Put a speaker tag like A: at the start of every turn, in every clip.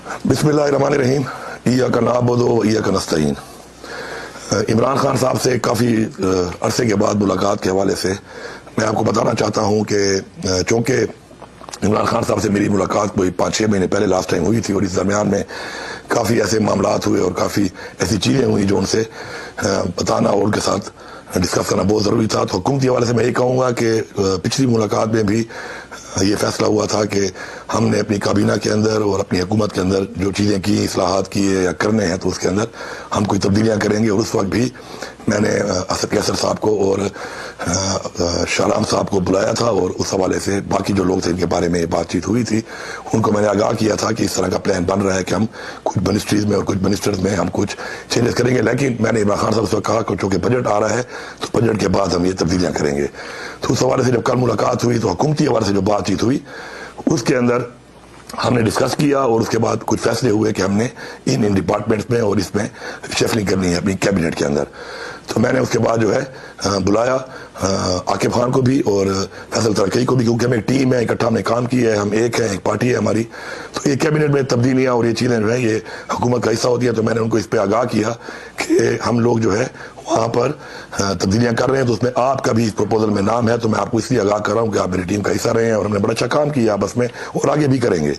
A: बिस्मिल्लाहिर्रहमानिर्रहीम। इय्याका नअबुदु व इय्याका नस्तईन। इमरान खान साहब से काफ़ी अरसे के बाद मुलाकात के हवाले से मैं आपको बताना चाहता हूँ कि चूँकि इमरान खान साहब से मेरी मुलाकात कोई 5-6 महीने पहले लास्ट टाइम हुई थी और इस दरमियान में काफ़ी ऐसे मामलात हुए और काफ़ी ऐसी चीज़ें हुई जो उनसे बताना और उनके साथ डिस्कस करना बहुत ज़रूरी था। तो हुकूमती हवाले से मैं ये कहूँगा कि पिछली मुलाकात में भी ये फैसला हुआ था कि हमने अपनी काबीना के अंदर और अपनी हुकूमत के अंदर जो चीज़ें की, इस्लाहात किए या करने हैं, तो उसके अंदर हम कोई तब्दीलियाँ करेंगे। और उस वक्त भी मैंने असद कैसर साहब को और शाहराम साहब को बुलाया था और उस हवाले से बाकी जो लोग थे इनके बारे में बातचीत हुई थी, उनको मैंने आगाह किया था कि इस तरह का प्लान बन रहा है कि हम कुछ मिनिस्ट्रीज़ में और कुछ मिनिस्टर्स में हम कुछ चेंजेस करेंगे। लेकिन मैंने इमरान खान साहब से कहा कि चूँकि बजट आ रहा है तो बजट के बाद हम ये तब्दीलियाँ करेंगे। तो उस हवाले से जब कल मुलाकात हुई तो हुकूमती हवाले से जो बातचीत हुई उसके अंदर हमने डिस्कस किया और उसके बाद कुछ फैसले हुए कि हमने इन डिपार्टमेंट्स में और इसमें शफलिंग करनी है अपनी कैबिनेट के अंदर। तो मैंने उसके बाद जो है बुलाया आकिब खान को भी और फैसल तरकई को भी, क्योंकि हमें टीम है, इकट्ठा हमने काम किया है, हम एक है, एक पार्टी है हमारी। तो ये कैबिनेट में तब्दीलियाँ और ये चीज़ें जो है ये हुकूमत का हिस्सा होती है। तो मैंने उनको इस पर आगाह किया कि हम लोग जो है वहाँ पर तब्दीलियाँ कर रहे हैं, तो उसमें आपका भी इस प्रपोजल में नाम है। तो मैं आपको इसलिए आगाह कर रहा हूँ कि आप मेरी टीम का हिस्सा रहे हैं और हमने बड़ा अच्छा काम किया आपस में और आगे भी करेंगे।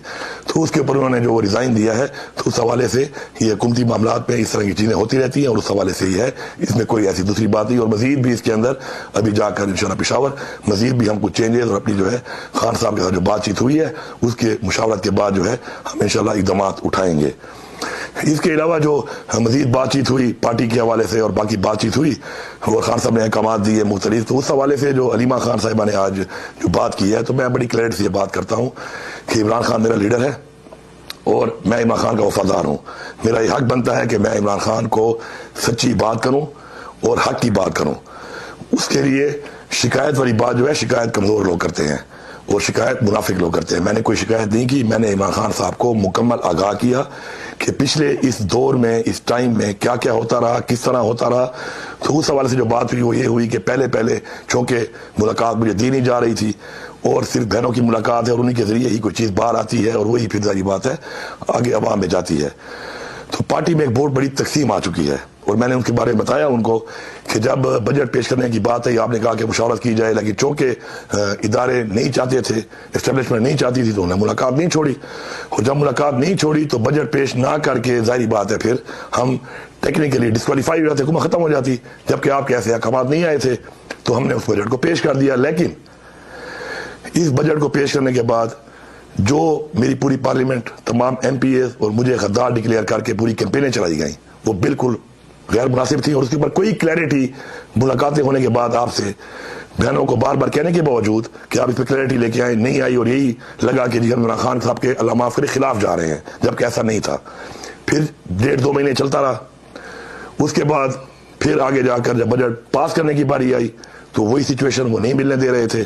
A: तो उसके ऊपर उन्होंने जो रिज़ाइन दिया है, तो उस हवाले से ये हुकूमती मामलात में इस तरह की चीज़ें होती रहती हैं और उस हवाले से ही है, इसमें कोई ऐसी दूसरी बात नहीं। और मजीद भी इसके अंदर अभी जाकर इंशाअल्लाह पेशावर मजीद भी हम कुछ चेंजेस और अपनी जो है खान साहब के साथ जो बातचीत हुई है उसके मुशावरत के बाद जो है हम इंशाअल्लाह इक़दाम उठाएंगे। इसके अलावा जो मजीद बातचीत हुई पार्टी के हवाले से और बाकी बातचीत हुई और खान साहब ने अहकाम दिए मुख्तलिफ, तो उस हवाले से जो अलीमा खान साहिबा ने आज जो बात की है, तो मैं बड़ी क्लैरिटी से बात करता हूँ कि इमरान खान मेरा लीडर है और मैं इमरान खान का वफादार हूँ। मेरा ये हक बनता है कि मैं इमरान खान को सच्ची बात करूँ और हक की बात करूँ। उसके लिए शिकायत वाली बात जो है, शिकायत कमज़ोर लोग करते हैं और शिकायत मुनाफिक लोग करते हैं। मैंने कोई शिकायत नहीं की। मैंने इमरान खान साहब को मुकम्मल आगाह किया कि पिछले इस दौर में, इस टाइम में क्या क्या होता रहा, किस तरह होता रहा। तो उस हवाले से जो बात हुई वो ये हुई कि पहले चूँकि मुलाकात मुझे दी नहीं जा रही थी और सिर्फ बहनों की मुलाकात है और उन्हीं के ज़रिए ही कोई चीज़ बाहर आती है और वही फिर सारी बात है आगे अवाम में जाती है। तो पार्टी में एक बहुत बड़ी तकसीम आ चुकी है और मैंने उनके बारे में बताया उनको कि जब बजट पेश करने की बात है, आपने कहा कि मुशावरत की जाए, लेकिन चूँकि इदारे नहीं चाहते थे, इस्टेब्लिशमेंट नहीं चाहती थी, तो उन्हें मुलाकात नहीं छोड़ी। और जब मुलाकात नहीं छोड़ी तो बजट पेश ना करके जाहिर बात है फिर हम टेक्निकली डिस्क्वालीफाई हो जाते, हुकूमत ख़त्म हो जाती। जबकि आपके ऐसे अहकाम नहीं आए थे तो हमने उस बजट को पेश कर दिया। लेकिन इस बजट को पेश करने के बाद जो मेरी पूरी पार्लियामेंट, तमाम MPAs और मुझे गद्दार डिक्लेयर करके पूरी कैंपेनें चलाई गई, वो बिल्कुल गैर मुनासिब थी। और उसके ऊपर कोई क्लैरिटी मुलाकातें होने के बाद आपसे बहनों को बार बार कहने के बावजूद कि आप इस पर क्लैरिटी लेके आए, नहीं आई और यही लगा कि जी हम इमरान खान साहब के अल्लाह माफ़ करे खिलाफ जा रहे हैं, जबकि ऐसा नहीं था। फिर 1.5-2 महीने चलता रहा। उसके बाद फिर आगे जाकर जब बजट पास करने की बारी आई तो वही सिचुएशन वो नहीं मिलने दे रहे थे।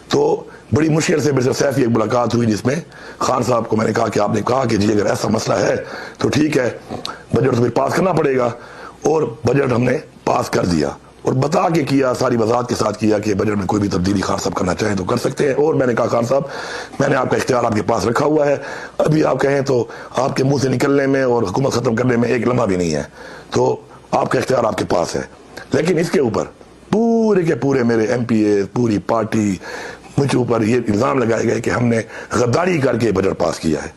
A: तो बड़ी मुश्किल से मेरे साथ एक मुलाकात हुई जिसमें खान साहब को मैंने कहा कि आपने कहा कि जी अगर ऐसा मसला है तो ठीक है, बजट तो फिर पास करना पड़ेगा। और बजट हमने पास कर दिया और बता के किया, सारी वजाहत के साथ किया कि बजट में कोई भी तब्दीली खान साहब करना चाहें तो कर सकते हैं। और मैंने कहा खान साहब मैंने आपका इख्तियार आपके पास रखा हुआ है, अभी आप कहें तो आपके मुंह से निकलने में और हुकूमत ख़त्म करने में एक लम्हा भी नहीं है, तो आपका इख्तियार आपके पास है। लेकिन इसके ऊपर पूरे के पूरे मेरे MPA, पूरी पार्टी, मुझे ऊपर ये इल्ज़ाम लगाए गए कि हमने गद्दारी करके बजट पास किया है।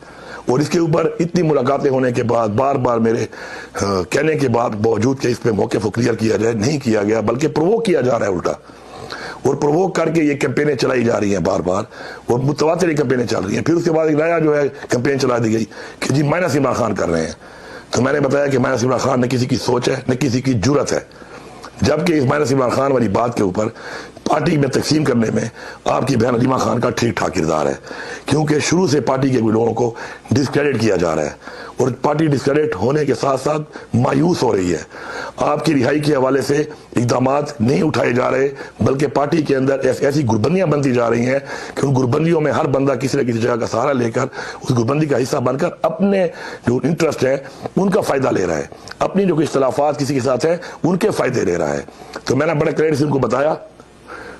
A: और इसके ऊपर इतनी मुलाकातें होने के बाद बार बार मेरे कहने के बाद बावजूद कि इस पे मौके को क्लियर किया जाए, नहीं किया गया, बल्कि प्रोवोक किया जा रहा है उल्टा। और प्रोवोक करके ये कैंपेनें चलाई जा रही हैं बार बार और मुतवातिर कैंपेनें चल रही हैं। फिर उसके बाद एक नया जो है कैंपेन चला दी गई कि जी माइनस इमरान खान कर रहे हैं। तो मैंने बताया कि माइनस इमरान खान न किसी की सोच है न किसी की जुर्रत है, जबकि इस माइनस इमरान खान वाली बात के ऊपर पार्टी में तकसीम करने में आपकी बहन अलीमा खान का ठीक ठाक किरदार है, क्योंकि शुरू से पार्टी के लोगों को डिस्क्रेडिट किया जा रहा है और पार्टी डिस्क्रेडिट होने के साथ साथ मायूस हो रही है। आपकी रिहाई के हवाले से इकदाम नहीं उठाए जा रहे, बल्कि पार्टी के अंदर ऐसी गुरबंदियां बनती जा रही हैं कि उन गुरबंदियों में हर बंदा किसी न किसी जगह का सहारा लेकर उस गुरबंदी का हिस्सा बनकर अपने जो इंटरेस्ट है उनका फ़ायदा ले रहा है, अपनी जो इख्तलाफात किसी के साथ हैं उनके फ़ायदे ले रहा है। तो मैंने बड़े क्लियर से उनको बताया,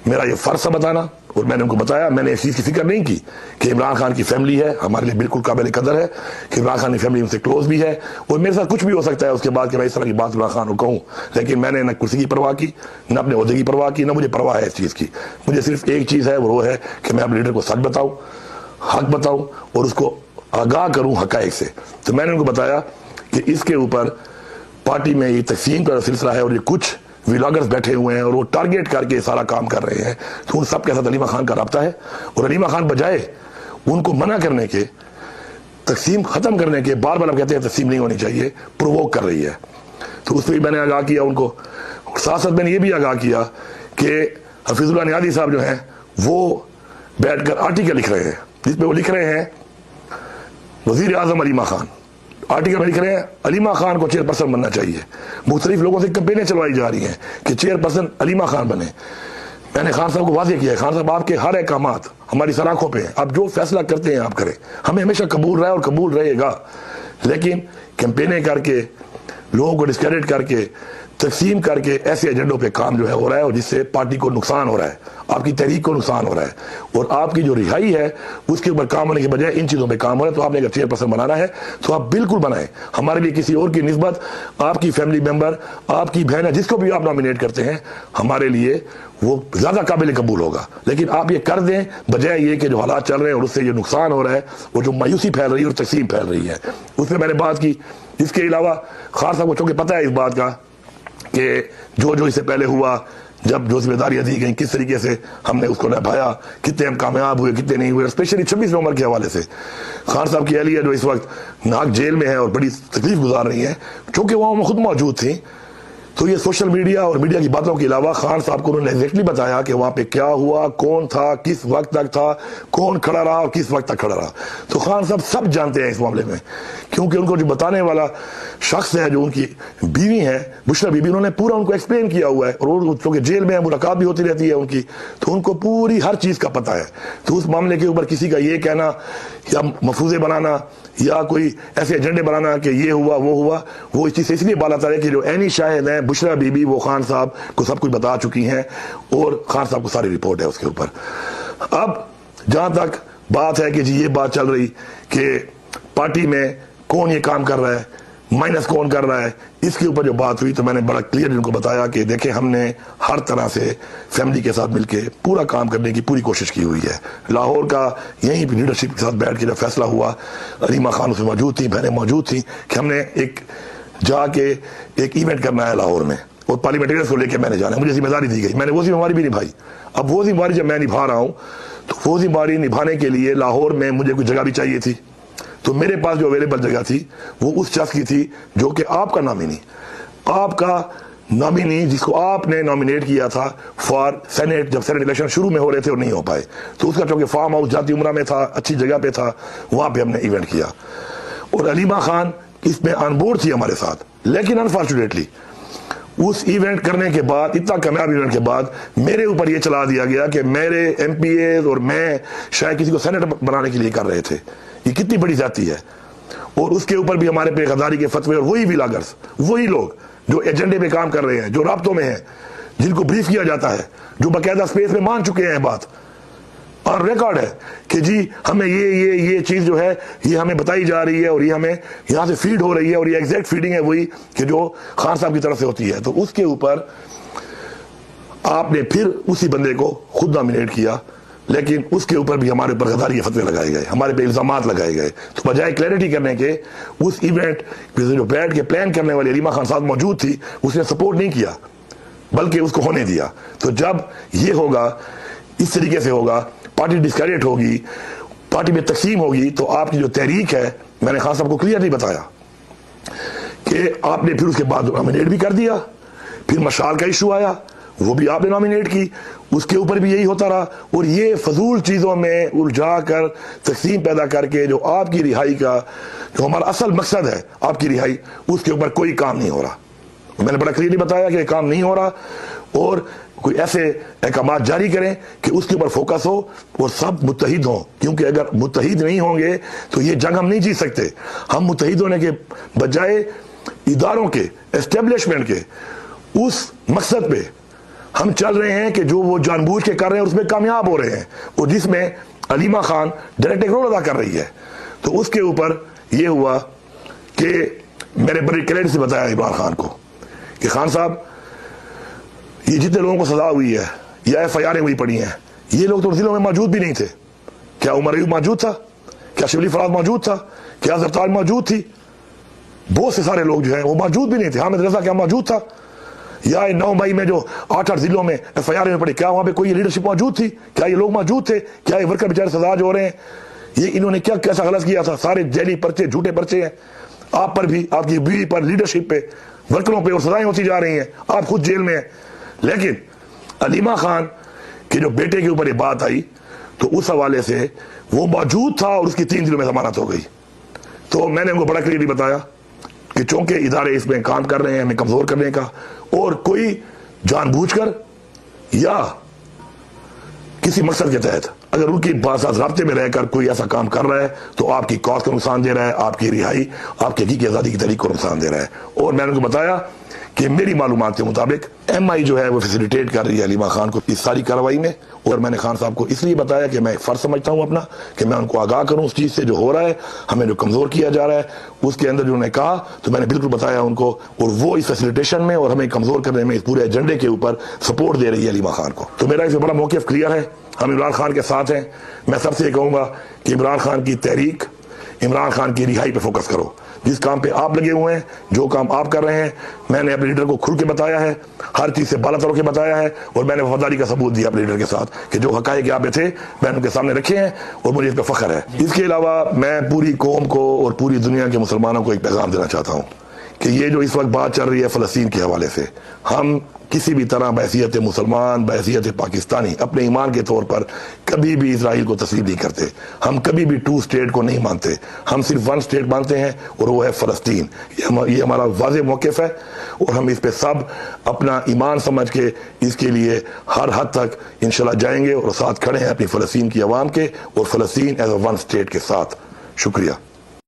A: मेरा ये फ़र्ज़ था बताना और मैंने उनको बताया, मैंने इस चीज़ की फिक्र नहीं की कि इमरान खान की फैमिली है, हमारे लिए बिल्कुल काबिल कदर है कि इमरान खान की फैमिली उनसे क्लोज भी है और मेरे साथ कुछ भी हो सकता है उसके बाद कि मैं इस तरह की बात इमरान खान को कहूँ। लेकिन मैंने न कुर्सी की परवाह की, न अपने ओहदे की परवाह की, न मुझे परवाह है इस चीज़ की। मुझे सिर्फ एक चीज़ है, वो है कि मैं अपने लीडर को सच बताऊँ, हक बताऊँ और उसको आगाह करूँ हक़ाइक़ से। तो मैंने उनको बताया कि इसके ऊपर पार्टी में ये तकसीम का सिलसिला है और ये कुछ व्लॉगर्स बैठे हुए हैं और वो टारगेट करके सारा काम कर रहे हैं। तो उन सब के साथ अलीमा खान का रब्ता है और अलीमा खान बजाय उनको मना करने के, तकसीम ख़त्म करने के, बार बार हम कहते हैं तकसीम नहीं होनी चाहिए, प्रोवोक कर रही है। तो उस पर मैंने आगाह किया उनको। साथ साथ मैंने ये भी आगाह किया कि हफीजुल्लाह नियाज़ी साहब जो हैं वो बैठ कर आर्टिकल लिख रहे हैं जिसमें वो लिख रहे हैं वज़ीर आज़म अलीमा खान, आर्टिकल में लिख रहे हैं अलीमा खान को चेयरपर्सन बनना चाहिए। मुख्तलिफ लोगों से कैंपेनें चलवाई जा रही हैं कि चेयरपर्सन अलीमा खान बने। मैंने खान साहब को वाज़ेह किया है, खान साहब आपके हर अहकामात हमारी सराखों पे हैं, आप जो फैसला करते हैं आप करें, हमें हमेशा कबूल रहा है और कबूल रहेगा। लेकिन कैंपेनें करके, लोगों को डिस्क्रेडिट करके, तकसीम करके ऐसे एजेंडों पे काम जो है हो रहा है और जिससे पार्टी को नुकसान हो रहा है, आपकी तहरीक को नुकसान हो रहा है और आपकी जो रिहाई है उसके ऊपर काम होने के बजाय इन चीज़ों पे काम हो रहा है। तो आपने अगर चेयरपर्सन बनाना है तो आप बिल्कुल बनाएं। हमारे लिए किसी और की निस्बत आपकी फैमिली मेम्बर, आपकी बहन है, जिसको भी आप नॉमिनेट करते हैं, हमारे लिए वो ज़्यादा काबिल कबूल होगा। लेकिन आप ये कर दें बजाय ये कि जो हालात चल रहे हैं और उससे ये नुकसान हो रहा है, वो जो मायूसी फैल रही है और तकसीम फैल रही है, उसमें मैंने बात की। इसके अलावा खान साहब को चूँकि पता है इस बात का कि जो इससे पहले हुआ, जब जो जिम्मेदारियां दी गई किस तरीके से हमने उसको निभाया, कितने हम कामयाब हुए, कितने नहीं हुए। स्पेशली 26 नवंबर के हवाले से खान साहब की अहलिया जो इस वक्त नाक जेल में है और बड़ी तकलीफ गुजार रही है, चूँकि वहाँ खुद मौजूद थी, तो ये सोशल मीडिया और मीडिया की बातों के अलावा खान साहब को उन्होंने एग्जैक्टली बताया कि वहाँ पे क्या हुआ, कौन था, किस वक्त तक था, कौन खड़ा रहा और किस वक्त तक खड़ा रहा। तो खान साहब सब जानते हैं इस मामले में, क्योंकि उनको जो बताने वाला शख्स है, जो उनकी बीवी है बुशरा बीबी, उन्होंने पूरा उनको एक्सप्लेन किया हुआ है और क्योंकि जेल में मुलाकात भी होती रहती है उनकी, तो उनको पूरी हर चीज़ का पता है। तो उस मामले के ऊपर किसी का ये कहना या मफूजे बनाना या कोई ऐसे एजेंडे बनाना कि ये हुआ वो हुआ, वो इस चीज़ से इसलिए बात आता है कि जो ऐनी शाहिद है बुशरा बीबी, वो खान साहब को सब कुछ बता चुकी हैं और खान साहब को सारी रिपोर्ट है उसके ऊपर। अब जहाँ तक बात है कि जी ये बात चल रही कि पार्टी में कौन ये काम कर रहा है, माइनस कौन कर रहा है, इसके ऊपर जो बात हुई, तो मैंने बड़ा क्लियर इनको बताया कि देखें हमने हर तरह से फैमिली के साथ मिलके पूरा काम करने की पूरी कोशिश की हुई है। लाहौर का यहीं पर लीडरशिप के साथ बैठ के जब फैसला हुआ, अलीमा खान उसमें मौजूद थी, बहनें मौजूद थी, कि हमने एक जाके एक इवेंट करना है लाहौर में और पार्लियामेंटेरियंस को लेकर मैंने जाना है। मुझे जिम्मेदारी दी गई, मैंने वो जिम्मेदारी भी निभाई। अब वो जिम्मेदारी जब मैं निभा रहा हूँ तो वो जिम्मेदारी निभाने के लिए लाहौर में मुझे कुछ जगह भी चाहिए थी। तो मेरे पास जो अवेलेबल जगह थी वो उस शख्स की थी जो कि आपका नॉमिनी जिसको आपने नॉमिनेट किया था फॉर सेनेट, जब सेनेट इलेक्शन शुरू में हो रहे थे और नहीं हो पाए, तो उसका चूंकि फार्म हाउस जाती उम्रा में था, अच्छी जगह पे था, वहां पे हमने इवेंट किया और अलीमा खान इसमें ऑन बोर्ड थी हमारे साथ। लेकिन अनफॉर्चुनेटली उस इवेंट करने के बाद, इतना कामयाब इवेंट के बाद, मेरे ऊपर ये चला दिया गया कि मेरे MPA और मैं शायद किसी को सेनेटर बनाने के लिए कर रहे थे। ये कितनी बड़ी जाती है। और उसके ऊपर भी हमारे पे गद्दारी के फतवे और वही व्लॉगर्स, वही लोग जो एजेंडे पे काम कर रहे हैं, जो राब्तों में हैं, जिनको ब्रीफ किया जाता है, जो बाकायदा स्पेस में मान चुके हैं बात और रिकॉर्ड है कि जी हमें ये चीज़ जो है ये हमें बताई जा रही है और ये हमें यहाँ से फीड हो रही है और ये एग्जैक्ट फीडिंग है वही कि जो खान साहब की तरफ से होती है। तो उसके ऊपर आपने फिर उसी बंदे को खुद नॉमिनेट किया, लेकिन उसके ऊपर भी हमारे ऊपर गद्दारी के फतवे लगाए गए, हमारे पे इल्जामात लगाए गए। तो बजाय क्लैरिटी करने के उस इवेंट जो बैठ के प्लान करने वाली अलीमा खान साहब मौजूद थी, उसने सपोर्ट नहीं किया बल्कि उसको होने दिया। तो जब ये होगा, इस तरीके से होगा, पार्टी डिस्क्रेडिट होगी, पार्टी में तकसीम होगी, तो आपकी जो तहरीक है, मैंने खान साहब को क्लियरली बताया कि आपने फिर उसके बाद नॉमिनेट भी कर दिया, फिर मशाल का इशू आया, वो भी आपने नॉमिनेट की, उसके ऊपर भी यही होता रहा। और ये फजूल चीज़ों में उलझा कर तकसीम पैदा करके जो आपकी रिहाई का जो हमारा असल मकसद है आपकी रिहाई, उसके ऊपर कोई काम नहीं हो रहा। मैंने बड़ा क्लियरली बताया कि काम नहीं हो रहा और कोई ऐसे अहकाम जारी करें कि उसके ऊपर फोकस हो और सब मुत्तहिद हों, क्योंकि अगर मुत्तहिद नहीं होंगे तो ये जंग हम नहीं जीत सकते। हम मुत्तहिद होने के बजाय इदारों के, एस्टेब्लिशमेंट के उस मकसद पे हम चल रहे हैं कि जो वो जानबूझ के कर रहे हैं उसमें कामयाब हो रहे हैं, और जिसमें अलीमा खान डायरेक्ट एक रोल अदा कर रही है। तो उसके ऊपर ये हुआ कि मैंने बड़ी क्लैरिटी से बताया इमरान खान को कि खान साहब, ये जितने लोगों को सजा हुई है या FIR हुई पड़ी हैं, ये लोग तो जिलों में मौजूद भी नहीं थे। क्या उमर अयूब मौजूद था? क्या शिबली फराज मौजूद था? क्या जरताज मौजूद थी? बहुत से सारे लोग जो हैं वो मौजूद भी नहीं थे। हामिद रजा क्या मौजूद था? या 9 मई में जो 8 जिलों में FIR में पड़ी, क्या वहां पे कोई लीडरशिप मौजूद थी? क्या ये लोग मौजूद थे? क्या ये वर्कर बेचारे सजा जो हो रहे हैं, ये इन्होंने क्या कैसा गलत किया था? सारे जैली पर्चे, झूठे पर्चे हैं आप पर भी, आपकी बीवी पर, लीडरशिप पे, वर्करों पे, और सजाएं होती जा रही हैं। आप खुद जेल में हैं। लेकिन अलीमा खान के जो बेटे के ऊपर ये बात आई, तो उस हवाले से वो मौजूद था और उसकी 3 दिनों में जमानत हो गई। तो मैंने उनको बड़ा क्लियरली बताया कि चूंकि इदारे इसमें काम कर रहे हैं हमें कमजोर करने का, और कोई जानबूझकर या किसी मकसद के तहत अगर उनकी साथ राब्ते में रहकर कोई ऐसा काम कर रहा है तो आपकी कौस को नुकसान दे रहा है, आपकी रिहाई, आपकी हकीकी आज़ादी की तहरीक को नुकसान दे रहा है। और मैंने उनको बताया कि मेरी मालूमात के मुताबिक MI जो है वो फैसिलिटेट कर रही है अलीमा खान को इस सारी कार्रवाई में। और मैंने खान साहब को इसलिए बताया कि मैं एक फर्ज समझता हूं अपना कि मैं उनको आगाह करूं उस चीज़ से जो हो रहा है, हमें जो कमज़ोर किया जा रहा है उसके अंदर जो उन्होंने कहा, तो मैंने बिल्कुल बताया उनको, और वो इस फैसिलिटेशन में और हमें कमज़ोर करने में इस पूरे एजेंडे के ऊपर सपोर्ट दे रही है अलीमा खान को। तो मेरा इसमें बड़ा मौक़िफ़ क्लियर है, हम इमरान खान के साथ हैं। मैं सबसे ये कहूँगा कि इमरान खान की तहरीक, इमरान खान की रिहाई पे फोकस करो। जिस काम पे आप लगे हुए हैं, जो काम आप कर रहे हैं, मैंने अपने लीडर को खुल के बताया है, हर चीज़ से बाला तर के बताया है, और मैंने वफादारी का सबूत दिया अपने लीडर के साथ कि जो हक़ाइक़ यहाँ पे थे मैंने उनके सामने रखे हैं, और मुझे इस पर फ़ख्र है। इसके अलावा मैं पूरी कौम को और पूरी दुनिया के मुसलमानों को एक पैगाम देना चाहता हूँ कि ये जो इस वक्त बात चल रही है फ़लस्तीन के हवाले से, हम किसी भी तरह बहैसियत मुसलमान, बहैसियत पाकिस्तानी, अपने ईमान के तौर पर कभी भी इसराइल को तस्लीम नहीं करते। हम कभी भी 2 स्टेट को नहीं मानते, हम सिर्फ 1 स्टेट मानते हैं, और वो है फ़लस्तीन। ये हमारा वाज़ेह मौक़िफ़ है, और हम इस पे सब अपना ईमान समझ के इसके लिए हर हद तक इंशाल्लाह जाएंगे, और साथ खड़े हैं अपनी फ़लस्तीन की आवाम के, और फ़लस्तीन एज अ 1 स्टेट के साथ। शुक्रिया।